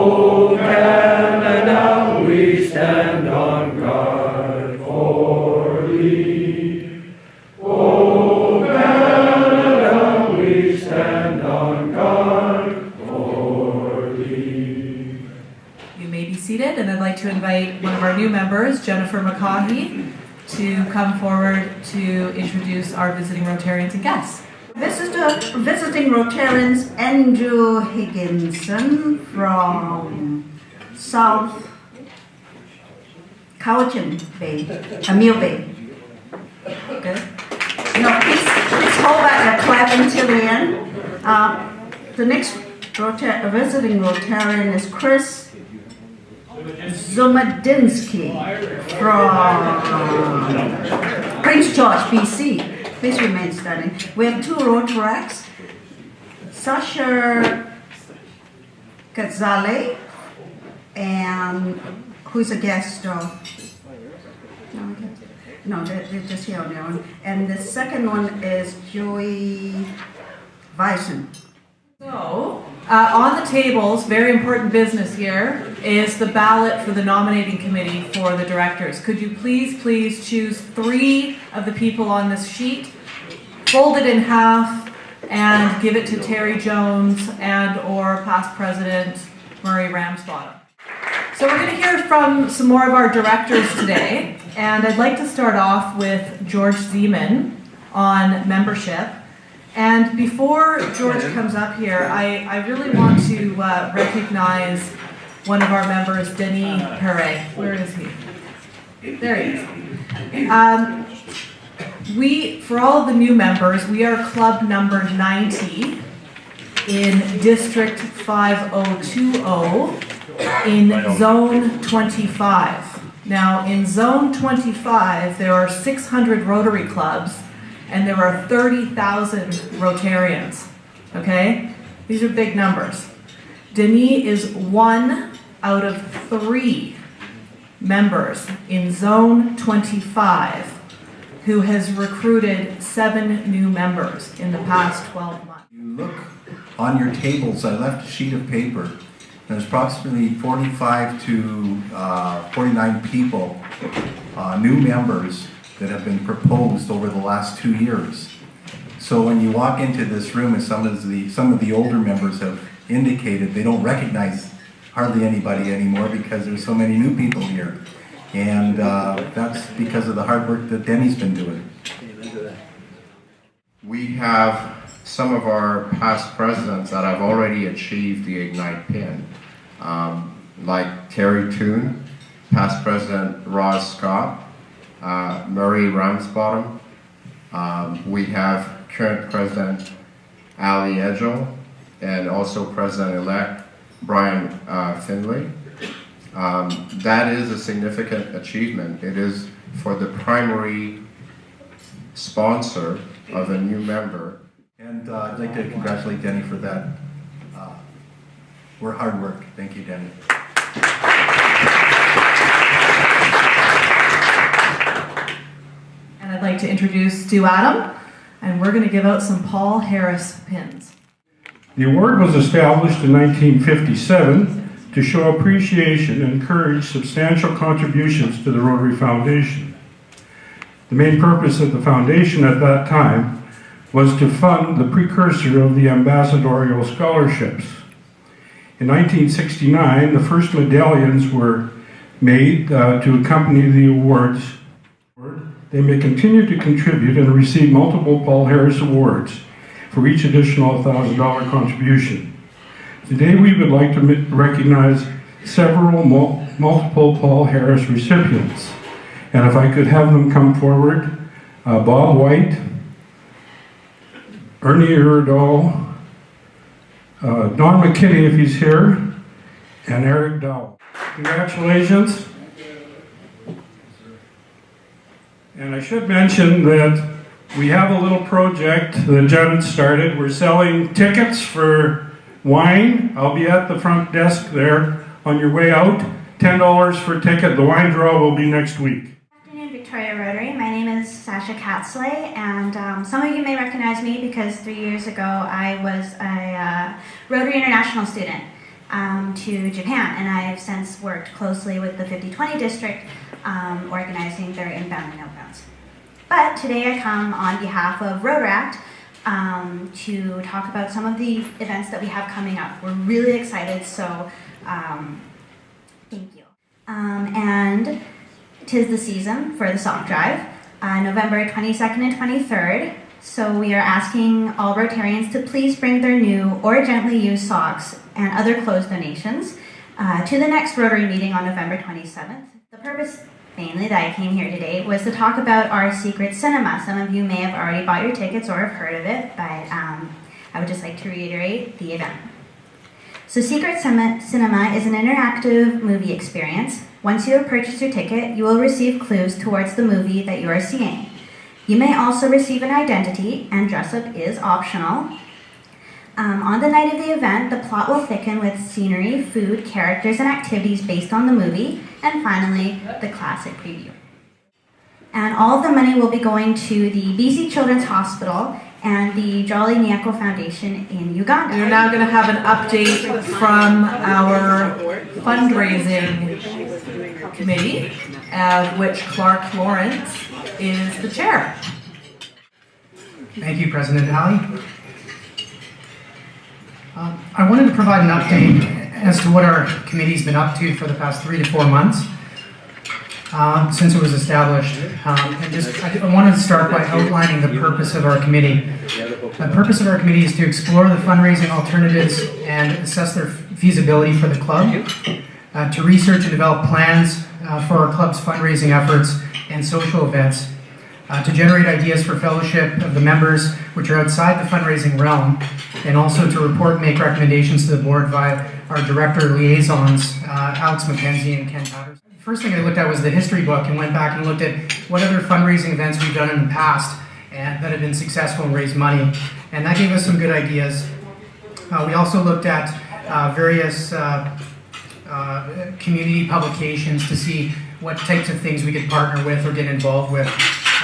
Oh, Canada, we stand on guard for thee. Oh, Canada, we stand on guard for thee. You may be seated, and I'd like to invite one of our new members, Jennifer McCaughey, to come forward to introduce our visiting Rotarians and guests. Visiting Rotarians Andrew Higginson from South Cowichan Bay, Emile Bay. Okay. No, please hold back the clap until the end. The next visiting Rotarian is Chris Zomadinsky from Prince George, BC. Please remain standing. We have two Rotaracts, Sasha Kazale, and who's a guest of? No, they're just here on their own. And the second one is Joey Bison. So, on the tables, very important business here, is the ballot for the nominating committee for the directors. Could you please choose 3 of the people on this sheet, fold it in half, and give it to Terry Jones and or past president Murray Ramsbottom. So we're going to hear from some more of our directors today, and I'd like to start off with George Zeman on membership. And before George comes up here, I really want to recognize one of our members, Denis Perret. Where is he? There he is. For all of the new members, we are club number 90 in District 5020 in Zone 25. Now, in Zone 25, there are 600 Rotary clubs, and there are 30,000 Rotarians, okay? These are big numbers. Denis is 1 out of 3 members in Zone 25 who has recruited 7 new members in the past 12 months. You look on your tables, I left a sheet of paper. There's approximately 45 to 49 people, new members, that have been proposed over the last 2 years. So when you walk into this room, as some of the older members have indicated, they don't recognize hardly anybody anymore because there's so many new people here. And that's because of the hard work that Denny's been doing. We have some of our past presidents that have already achieved the Ignite pin, like Terry Toon, past president Ross Scott, Murray Ramsbottom. We have current President Ali Edgell and also President-elect Brian Finlay. That is a significant achievement. It is for the primary sponsor of a new member. And I'd like to congratulate Denny for that. We're hard work. Thank you, Denny. I'd like to introduce Stu Adam, and we're going to give out some Paul Harris pins. The award was established in 1957 to show appreciation and encourage substantial contributions to the Rotary Foundation. The main purpose of the foundation at that time was to fund the precursor of the ambassadorial scholarships. In 1969, the first medallions were made to accompany the awards. They may continue to contribute and receive multiple Paul Harris Awards for each additional $1,000 contribution. Today we would like to recognize several multiple Paul Harris recipients. And if I could have them come forward, Bob White, Ernie Iredall, Don McKinney if he's here, and Eric Dow. Congratulations. And I should mention that we have a little project that Janet started. We're selling tickets for wine. I'll be at the front desk there on your way out. $10 for a ticket. The wine draw will be next week. Good afternoon, Victoria Rotary. My name is Sasha Katsley, and some of you may recognize me because 3 years ago I was a Rotary International student. to Japan, and I've since worked closely with the 50/20 district, organizing their inbound and outbounds. But today I come on behalf of Rotaract to talk about some of the events that we have coming up. We're really excited, so thank you. And 'tis the season for the sock drive, November 22nd and 23rd. So we are asking all Rotarians to please bring their new or gently used socks and other clothes donations to the next Rotary meeting on November 27th. The purpose mainly that I came here today was to talk about our secret cinema. Some of you may have already bought your tickets or have heard of it, but I would just like to reiterate the event. So Secret Cinema is an interactive movie experience. Once you have purchased your ticket, you will receive clues towards the movie that you are seeing. You may also receive an identity, and dress-up is optional. On the night of the event, the plot will thicken with scenery, food, characters, and activities based on the movie, and finally, the classic preview. And all of the money will be going to the BC Children's Hospital and the Jolly Nyako Foundation in Uganda. We're now going to have an update from our fundraising committee, of which Clark Lawrence is the chair. Thank you, President Alley. I wanted to provide an update as to what our committee's been up to for the past 3 to 4 months since it was established. I wanted to start by outlining the purpose of our committee. The purpose of our committee is to explore the fundraising alternatives and assess their feasibility for the club, to research and develop plans for our club's fundraising efforts and social events, to generate ideas for fellowship of the members which are outside the fundraising realm, and also to report and make recommendations to the board via our director liaisons, Alex McKenzie and Ken Patterson. The first thing I looked at was the history book and went back and looked at what other fundraising events we've done in the past and that have been successful and raised money. And that gave us some good ideas. We also looked at various community publications to see what types of things we could partner with or get involved with.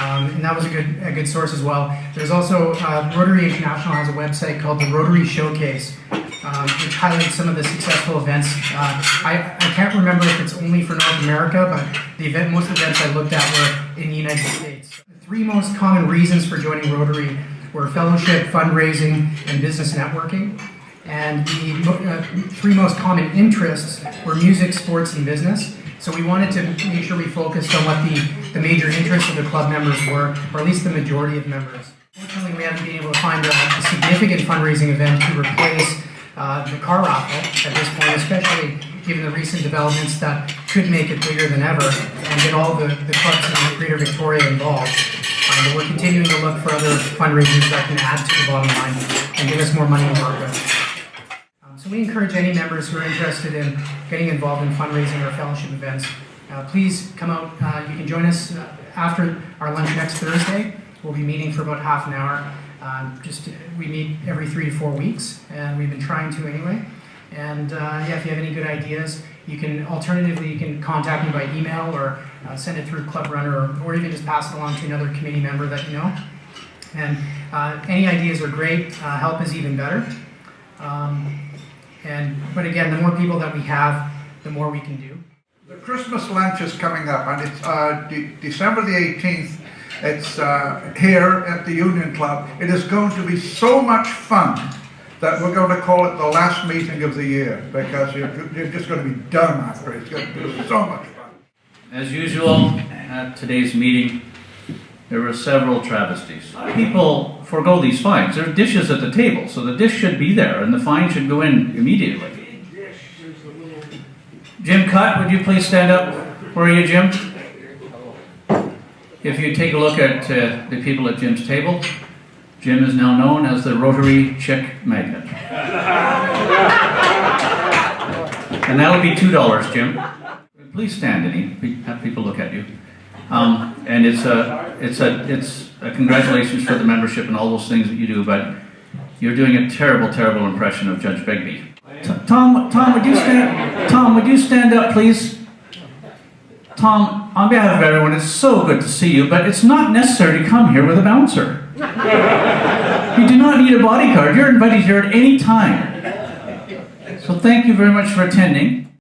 And that was a good source as well. There's also, Rotary International has a website called the Rotary Showcase, which highlights some of the successful events. I can't remember if it's only for North America, but most events I looked at were in the United States. The 3 most common reasons for joining Rotary were fellowship, fundraising, and business networking. And the 3 most common interests were music, sports, and business. So we wanted to make sure we focused on what the major interests of the club members were, or at least the majority of members. Fortunately, we haven't been able to find a significant fundraising event to replace the car raffle at this point, especially given the recent developments that could make it bigger than ever and get all the clubs in Greater Victoria involved. But we're continuing to look for other fundraisers that can add to the bottom line and give us more money to work with. So we encourage any members who are interested in getting involved in fundraising or fellowship events, please come out. You can join us after our lunch next Thursday. We'll be meeting for about half an hour. We meet every 3 to 4 weeks, and we've been trying to anyway. And if you have any good ideas, you can contact me by email or send it through Club Runner, or even just pass it along to another committee member that you know. And any ideas are great. Help is even better. But again, the more people that we have, the more we can do. The Christmas lunch is coming up, and it's December the 18th. It's here at the Union Club. It is going to be so much fun that we're going to call it the last meeting of the year, because you're just going to be done after it. It's going to be so much fun. As usual, at today's meeting, there were several travesties. People forego these fines. There are dishes at the table, so the dish should be there, and the fine should go in immediately. Jim Cutt, would you please stand up? Where are you, Jim? If you take a look at the people at Jim's table, Jim is now known as the Rotary Chick Magnet. And that'll be $2, Jim. Please stand, and have people look at you. And it's a congratulations for the membership and all those things that you do, but you're doing a terrible, terrible impression of Judge Begbie. Tom, would you stand up, please? Tom, on behalf of everyone, it's so good to see you, but it's not necessary to come here with a bouncer. You do not need a bodyguard. You're invited here at any time. So thank you very much for attending.